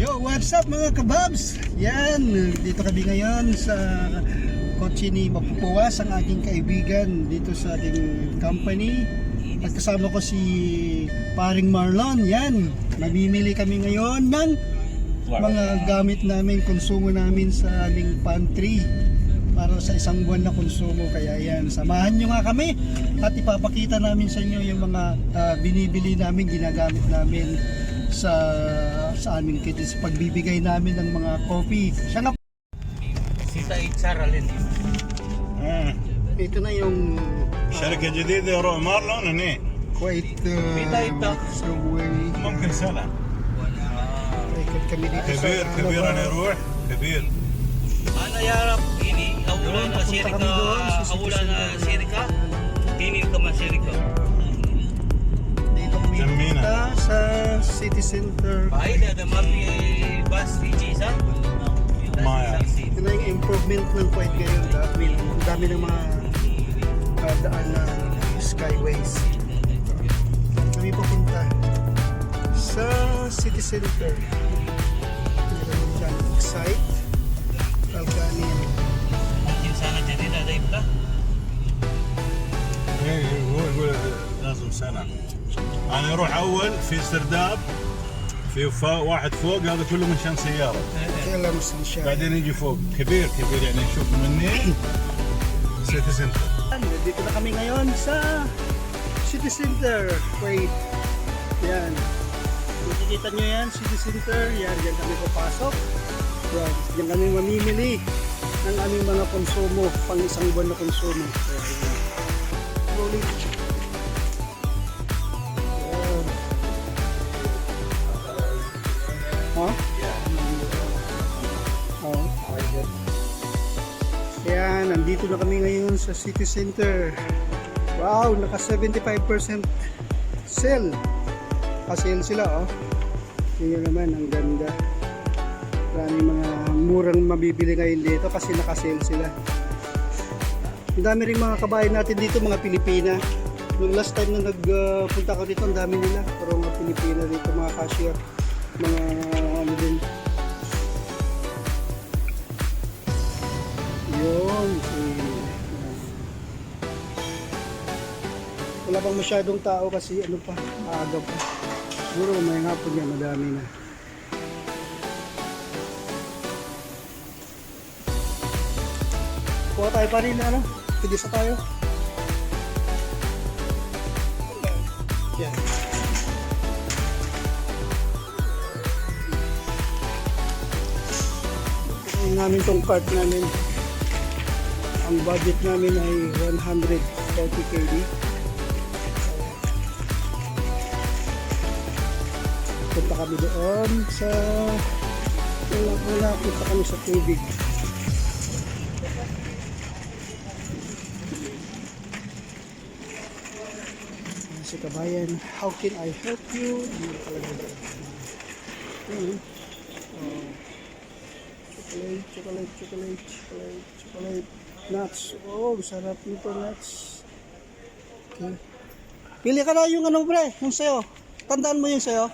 Yo, what's up mga kababs? Yan, dito kami ngayon sa kotse ni Mapupuwas, ang aking kaibigan dito sa ating company. At kasama ko si paring Marlon. Yan, mamimili kami ngayon ng mga gamit namin, konsumo namin sa aming pantry para sa isang buwan na konsumo. Kaya yan, samahan nyo nga kami at ipapakita namin sa inyo yung mga binibili namin, ginagamit namin sa aming kids, pagbibigay namin ng mga coffee. Siya nga si Said Saralin. ito na yung شركة جديدة يروح مارلون هنا quite طيب. subway. ممكن سنة Ikot kami dito كبير sa كبير أنا يروح كبير Ana yarap ini awulan na Papunta sirika, kami doon sa City awulan na Center. sirika, tinin ka man sirika. dito kami Jamina. punta sa City Center. Bahay na ada mapi bus di Chisa. Maya. Ito na yung improvement ng Kuwait ngayon. Ang dami ng mga daan na skyways. Kami pupunta sa City Center. Meron dyan Excite, Alganin. Mungkin sana jadi ada ibla. إيه هو يقول لازم سنة أنا أروح أول في سرداب في واحد فوق هذا كله من شان سيارة Kaya alam mo siya. بعدين يجي فوق كبير كبير يعني نشوف مني سيتي سنتر. Dito na kami ngayon sa City Center. Wait. Yan. Makikita nyo yan, City Center. Yan, dyan kami papasok. Yan, dyan kami mamimili ng aming mga konsumo, pang isang buwan na konsumo. Yan. Rolling. Yan. Ha? Oh. Yan, nandito na kami ngayon sa City Center. Wow, naka 75% sale. Naka-sale sila, oh. Yun naman, ang ganda. Maraming mga murang mabibili ngayon dito kasi naka-sale sila. Ang dami rin mga kabayan natin dito, mga Pilipina. Nung last time na nagpunta ko dito, ang dami nila. Pero mga Pilipina dito, mga cashier, mga ano din. Yun. Wala bang masyadong tao kasi ano pa, maaga pa. Siguro may hapon yan, madami na. Kuha tayo pa rin, ano? Pidisa tayo. Yan. Ito namin tong cart namin. Ang budget namin ay 140 KD. Punta kami doon sa wala punta kami sa tubig. Si kabayan, how can I help you? Ano talaga doon? Chocolate. Nuts. Oh, sarap nito nuts. Okay. Pili ka na yung ano pre, yung sayo. Tandaan mo yung sayo.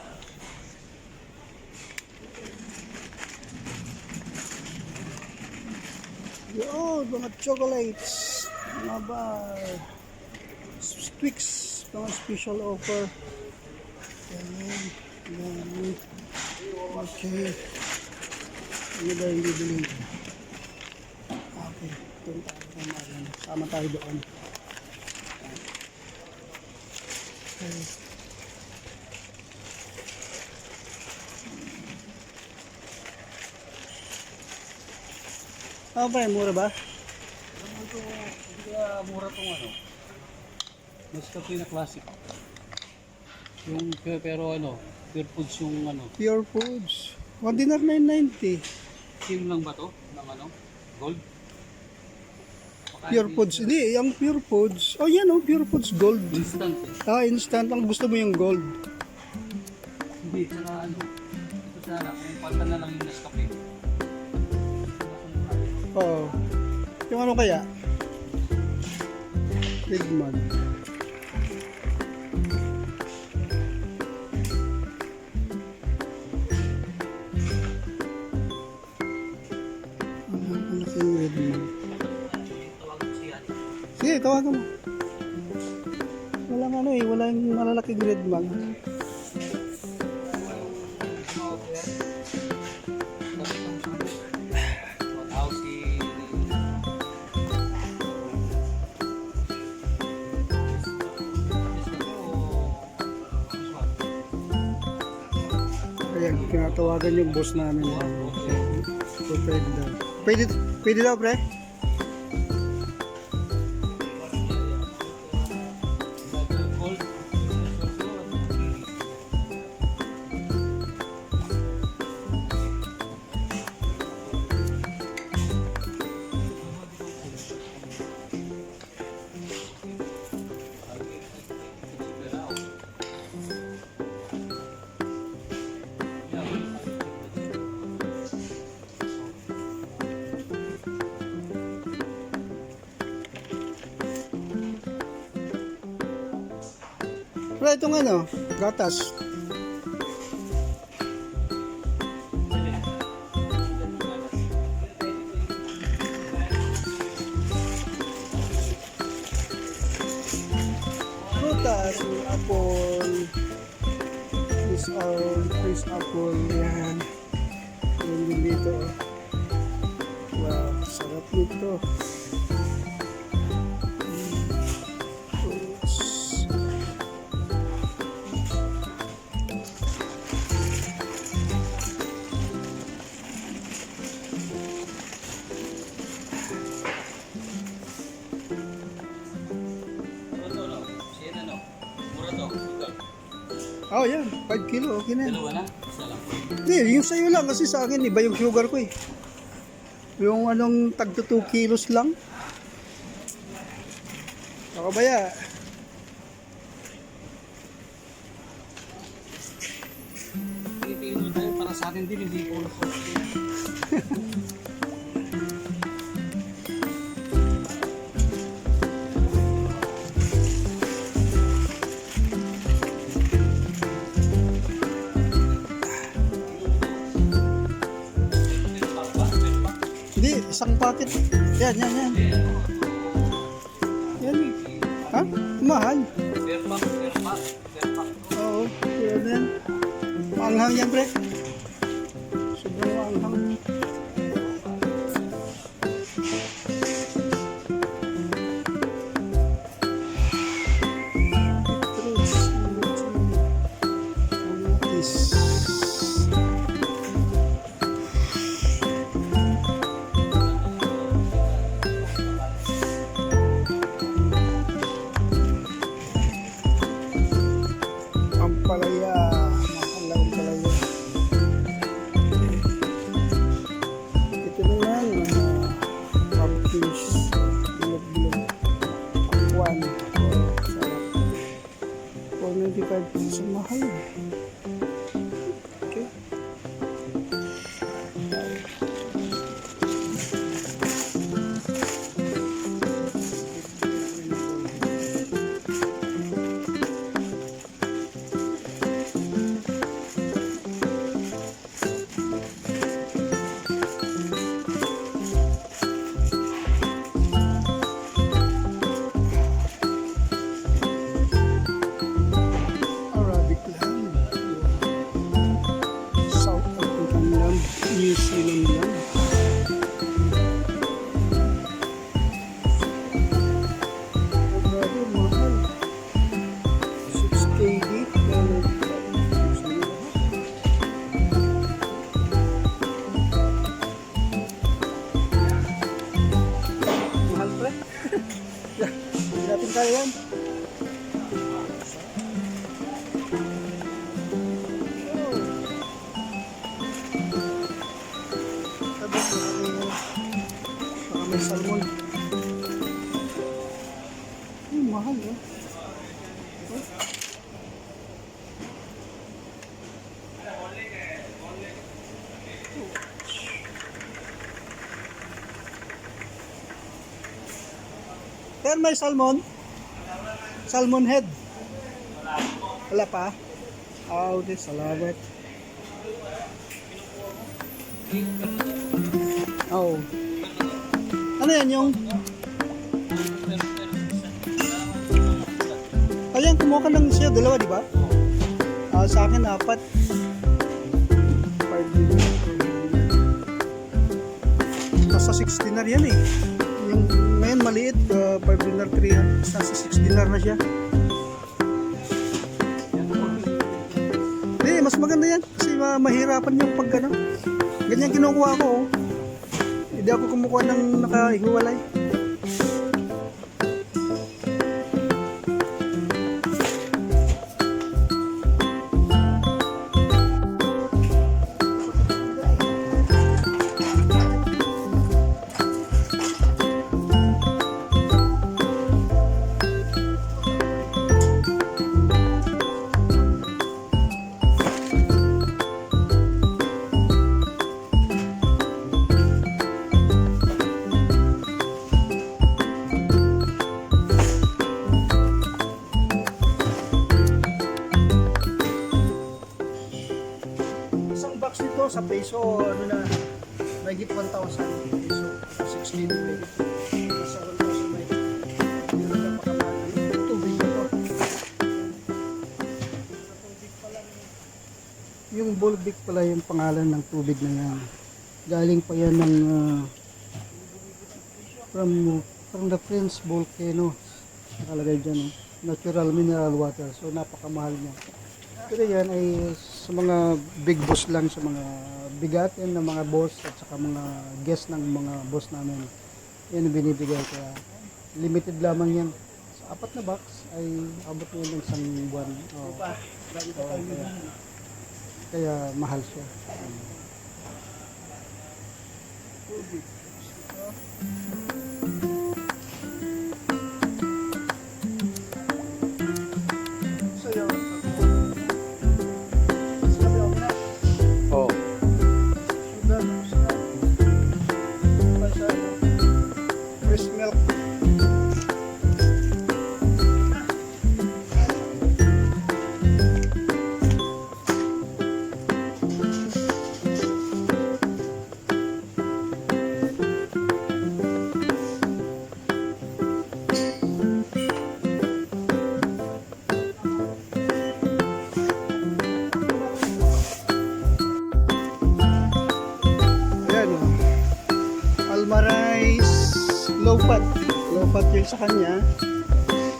Yun, mga chocolates. Mga bar. Twix. Mga special offer. Yan. Okay. Ano ba yung bibili? Okay. Punta tayo sa sama tayo doon. Okay. Ano ba? Mura ba? Mura tong ano. Mas kape na classic. Yung pero ano, pure foods yung ano. Pure Foods. Ordinary 990. Sim lang ba to? Ng ano? Gold? Pure Foods. Hindi, yung Pure Foods. Oh, yan oh, Pure Foods Gold. Instant eh. Ah, instant. Ang gusto mo yung gold. Hindi, saka ano. Ito sana, kung palta na lang yung Nescafe. Oo. Yung ano kaya? Rigman. Yung red mag. Sige, tawagan mo. Walang ano eh, walang malalaking red mag. Ayan, tinatawagan yung boss namin. So, pwede daw. Pwede daw, pre? Pre, itong ano, gatas. Prutas, may apple. Fish apple, yan. Yan din dito. Wow, sarap nito. Fruits. Oh, yan. 5 kilo. Okay na yan. Dalawa na? Isa lang. Hindi, yung sa'yo lang. Kasi sa akin, iba yung sugar ko eh. Yung anong tagto 2 kilos lang. Nakabaya. Tingin mo tayo para sa akin din, hindi ko ulo ko. Hindi, isang packet. Yan. Yan. Ha? Mahal. Perpak. Oo. Yan. Maanghang yan, pre. Sobrang maanghang. Palaya, mahal ang palaya. Ito naman, pumpkins, bilog-bilog. Pakwan. Sarap. 495 pesos, mahal. Okay. Arabic lamb. South African lamb. New Zealand lamb. Oh, grabe, mahal. 6 KD. Mahal pre. Hindi natin kaya yan. Baka may salmon. Mahal eh. Pero may salmon? Salmon head? Wala pa? Okay, salamat. Oh. Ano yan yung... Ayan, kumuha ka lang siya, dalawa, di ba? Sa akin, 4. 5 nasa 6 dinar yan eh. Yung ngayon maliit, 5 dinar, 3. Nasa 6 dinar na siya. Hindi, mas maganda yan. Kasi mahirapan yung pagkano. Ganyan kinukuha ko. Oh. Hindi ako kumukuha ng nakahiwalay. Isang box nito sa peso, ano na, mahigit 1,000 peso. 16 mahigit. Nasa 1,000 mahigit. Hindi na napakamahal. Tubig ito. Tubig pala. Yung Volvic pala yung pangalan ng tubig na yan. Galing pa yan ng from the Prince Volcano. Nakalagay dyan. Natural mineral water. So napakamahal niya. Pero yan ay sa mga big boss lang, sa mga bigatin ng mga boss at saka mga guest ng mga boss namin. Yan ang binibigay, kaya limited lamang yan. Sa 4 na box ay abot mo ng isang buwan. Kaya mahal siya. So yun. Oh. Fresh milk. Ayan o. Almarais low fat. Low fat yun sa kanya.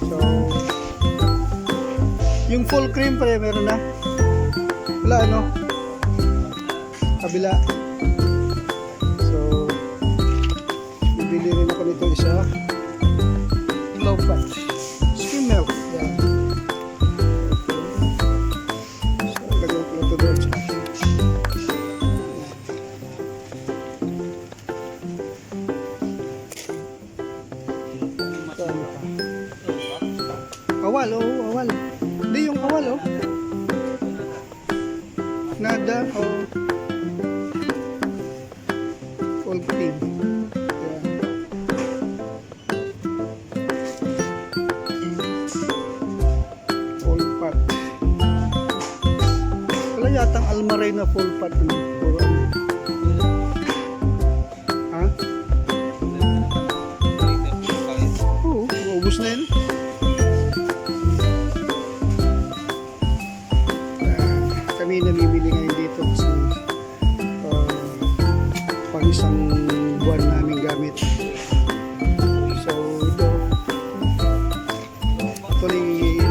So, yung full cream pa meron na. Wala ano. Kabila. So, bibili rin ako nito isa. Low fat. Skim milk. Yan. So, lagyan ko ito doon sa akin. Awal, oh, awal. Hindi yung awal, oh. Nada, oh. Full cream. Yan. Full fat. Wala yatang almaray na full fat. Puro ano. Ha? Oo, ubus na yun. Kami namimili ngayon dito kasi pang isang buwan namin gamit. So ito actually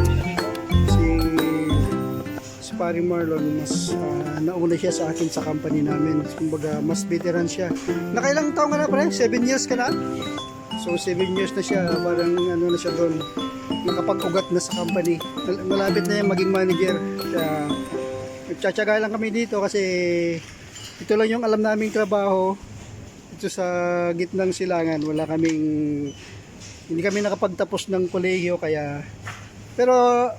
si Pari Marlon mas nauna siya sa akin sa company namin. Kumbaga mas veteran siya. Nakailang taon ka na pre? 7 years ka na? So 7 years na siya, parang ano na siya doon, nakapag-ugat na sa company. Malapit na yung maging manager. Kaya nagtsatsaga lang kami dito kasi ito lang yung alam naming trabaho ito sa gitnang silangan. Wala kaming, hindi kami nakapagtapos ng kolehiyo, kaya pero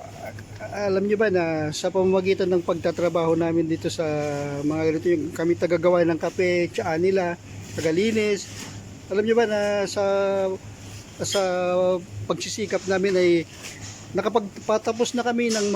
alam nyo ba na sa pamamagitan ng pagtatrabaho namin dito sa mga ganito, yung kami tagagawa ng kape, tsaa nila, tagalinis, alam nyo ba na sa pagsisikap namin ay nakapagpatapos na kami ng mga